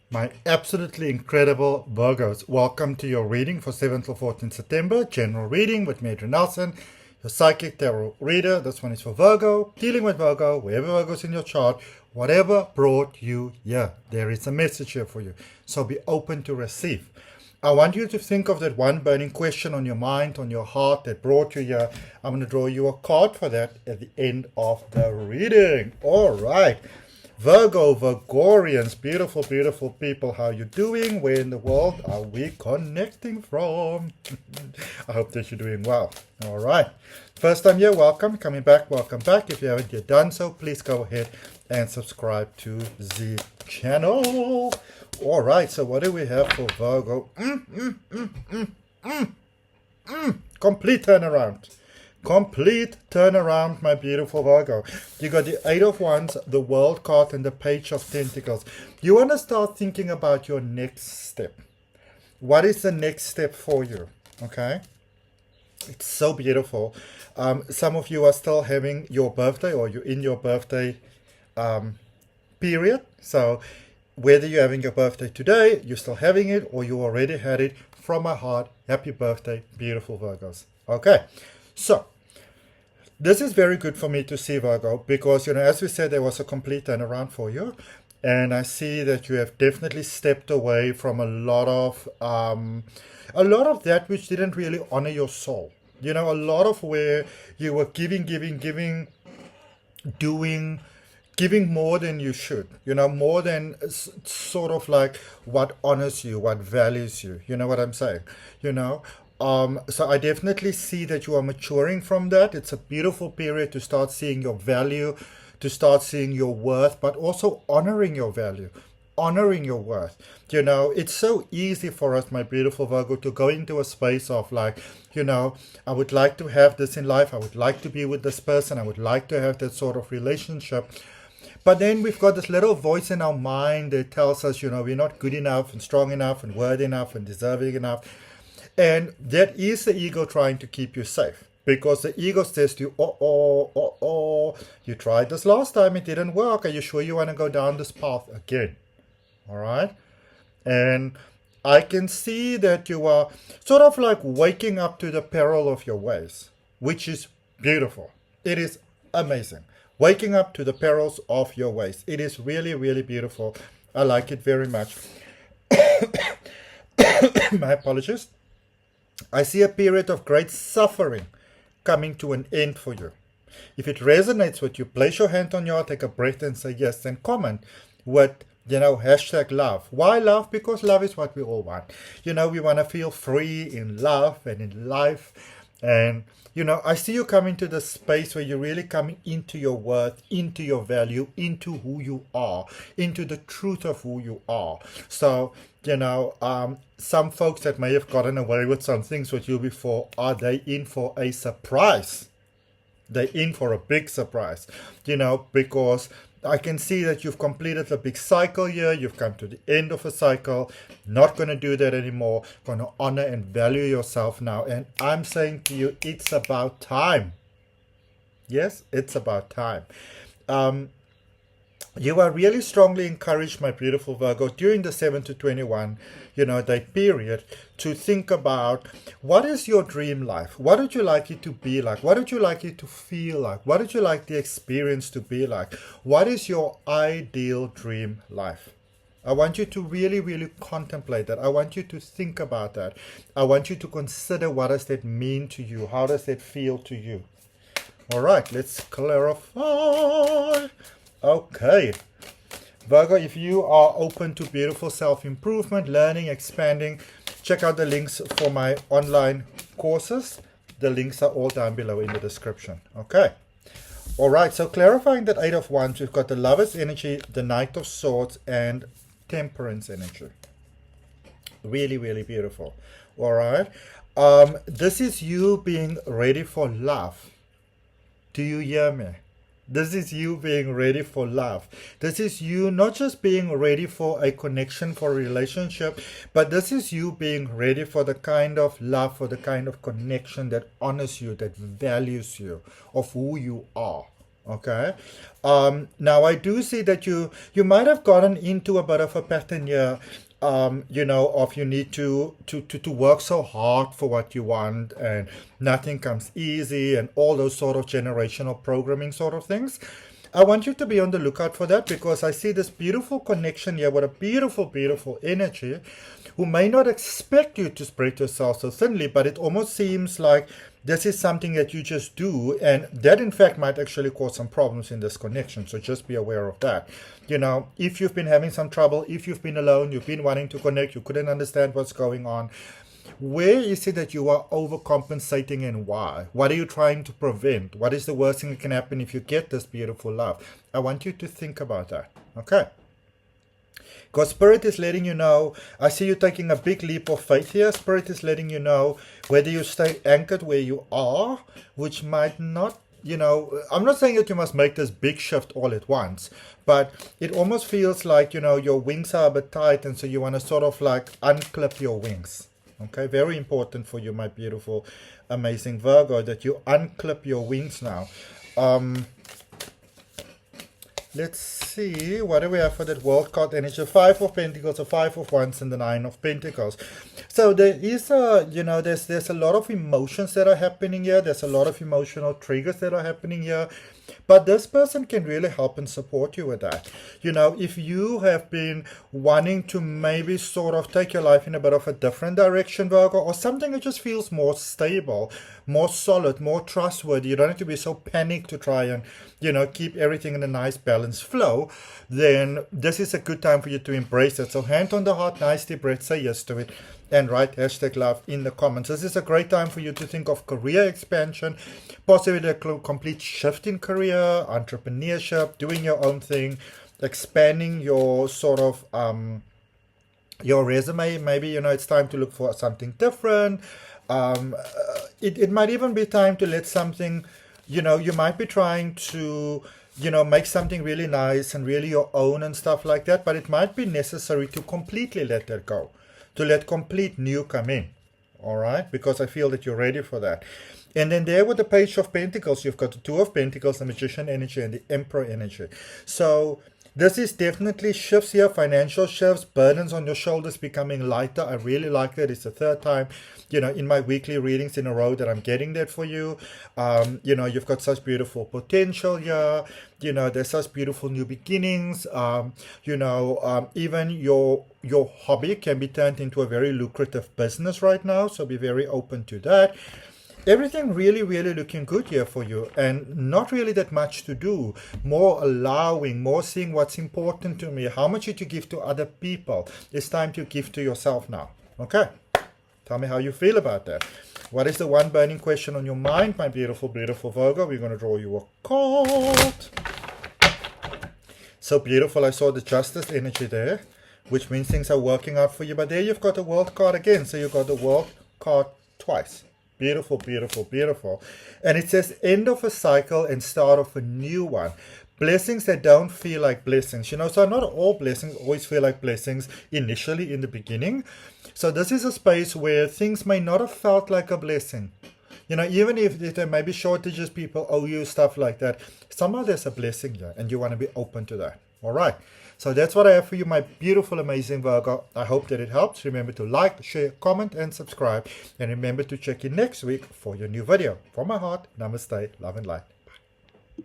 My absolutely incredible Virgos, welcome to your reading for 7th to 14th September, general reading with me, Adrian Nelson, your psychic tarot reader. This one is for Virgo, dealing with Virgo, wherever Virgo's in your chart, whatever brought you here, there is a message here for you. So be open to receive. I want you to think of that one burning question on your mind, on your heart that brought you here. I'm going to draw you a card for that at the end of the reading. All right. Virgo, Virgorians, beautiful, beautiful people. How you doing? Where in the world are we connecting from? I hope that you're doing well. All right. First time here, welcome. Coming back, welcome back. If you haven't yet done so, please go ahead and subscribe to the channel. All right. So what do we have for Virgo? Complete turnaround. Complete turnaround, my beautiful Virgo. You got the Eight of Wands, the World card, and the Page of Pentacles. You want to start thinking about your next step. What is the next step for you? Okay? It's so beautiful. Some of you are still having your birthday, or you're in your birthday period. So whether you're having your birthday today, you're still having it, or you already had it, from my heart, happy birthday, beautiful Virgos. Okay. So, this is very good for me to see, Virgo, because, as we said, there was a complete turnaround for you. And I see that you have definitely stepped away from a lot of that which didn't really honor your soul. A lot of where you were giving more than you should, more than sort of like what honors you, what values you. You know what I'm saying? So I definitely see that you are maturing from that. It's a beautiful period to start seeing your value, to start seeing your worth, but also honoring your value, honoring your worth. It's so easy for us, my beautiful Virgo, to go into a space of like, I would like to have this in life. I would like to be with this person. I would like to have that sort of relationship. But then we've got this little voice in our mind that tells us, we're not good enough and strong enough and worthy enough and deserving enough. And that is the ego trying to keep you safe. Because the ego says to you, you tried this last time, it didn't work. Are you sure you want to go down this path again? All right? And I can see that you are sort of like waking up to the peril of your ways, which is beautiful. It is amazing. Waking up to the perils of your ways. It is really, really beautiful. I like it very much. My apologies. I see a period of great suffering coming to an end for you. If it resonates with you, place your hand on your heart, take a breath and say yes, and comment with, hashtag love. Why love? Because love is what we all want. We want to feel free in love and in life. And, I see you coming to the space where you're really coming into your worth, into your value, into who you are, into the truth of who you are. So, some folks that may have gotten away with some things with you before, are they in for a surprise? They're in for a big surprise, because I can see that you've completed a big cycle here. You've come to the end of a cycle. Not going to do that anymore. Going to honor and value yourself now. And I'm saying to you, it's about time. Yes, it's about time. You are really strongly encouraged, my beautiful Virgo, during the 7 to 21, that period, to think about what is your dream life? What would you like it to be like? What would you like it to feel like? What would you like the experience to be like? What is your ideal dream life? I want you to really, really contemplate that. I want you to think about that. I want you to consider, what does that mean to you? How does that feel to you? All right, let's clarify. Okay, Virgo, if you are open to beautiful self-improvement, learning, expanding, check out the links for my online courses. The links are all down below in the description. Okay. All right, so clarifying that Eight of Wands, we've got the Lover's energy, the Knight of Swords, and Temperance energy. Really, really beautiful. All right. This is you being ready for love. Do you hear me? This is you being ready for love. This is you not just being ready for a connection, for a relationship, but this is you being ready for the kind of love, for the kind of connection that honors you, that values you, of who you are. Okay. Now I do see that you might have gotten into a bit of a pattern here, you know, of you need to work so hard for what you want, and nothing comes easy, and all those sort of generational programming sort of things. I want you to be on the lookout for that, because I see this beautiful connection here with a beautiful, beautiful energy who may not expect you to spread yourself so thinly, but it almost seems like this is something that you just do, and that in fact might actually cause some problems in this connection. So just be aware of that. You know, if you've been having some trouble, if you've been alone, you've been wanting to connect, you couldn't understand what's going on, where is it that you are overcompensating, and why? What are you trying to prevent? What is the worst thing that can happen if you get this beautiful love? I want you to think about that. Okay. Because Spirit is letting you know, I see you taking a big leap of faith here. Spirit is letting you know whether you stay anchored where you are, which might not, you know, I'm not saying that you must make this big shift all at once, but it almost feels like, you know, your wings are a bit tight, and so you want to sort of like unclip your wings. Okay, very important for you, my beautiful, amazing Virgo, that you unclip your wings now. Let's see, what do we have for that World card energy? 5 of Pentacles, a 5 of Wands, and the 9 of Pentacles. So there is a, you know, there's a lot of emotions that are happening here. There's a lot of emotional triggers that are happening here. But this person can really help and support you with that. You know, if you have been wanting to maybe sort of take your life in a bit of a different direction, Virgo, or something that just feels more stable, more solid, more trustworthy, you don't have to be so panicked to try and, you know, keep everything in a nice balanced flow, then this is a good time for you to embrace it. So hand on the heart, nice deep breath, say yes to it, and write #love in the comments. This is a great time for you to think of career expansion, possibly a complete shift in career, entrepreneurship, doing your own thing, expanding your sort of your resume. Maybe, you know, it's time to look for something different. It might even be time to let something, you know, you might be trying to, you know, make something really nice and really your own and stuff like that, but it might be necessary to completely let that go, to let complete new come in. All right, because I feel that you're ready for that. And then there with the Page of Pentacles, you've got the Two of Pentacles, the Magician energy, and the Emperor energy. So this is definitely shifts here, financial shifts, burdens on your shoulders becoming lighter. I really like that. It's the third time, you know, in my weekly readings in a row that I'm getting that for you. You know, you've got such beautiful potential here. You know, there's such beautiful new beginnings. You know, even your hobby can be turned into a very lucrative business right now. So be very open to that. Everything really, really looking good here for you, and not really that much to do. More allowing, more seeing what's important to me. How much did you give to other people? It's time to give to yourself now. Okay? Tell me how you feel about that. What is the one burning question on your mind, my beautiful, beautiful Virgo? We're going to draw you a card. So beautiful. I saw the Justice energy there, which means things are working out for you. But there you've got the World card again. So you've got the World card twice. Beautiful, beautiful, beautiful. And it says end of a cycle and start of a new one. Blessings that don't feel like blessings. You know, so not all blessings always feel like blessings initially in the beginning. So this is a space where things may not have felt like a blessing. You know, even if there may be shortages, people owe you, stuff like that. Somehow there's a blessing here, and you want to be open to that. All right. So that's what I have for you, my beautiful, amazing Virgo. I hope that it helps. Remember to like, share, comment, and subscribe. And remember to check in next week for your new video. From my heart, namaste, love and light.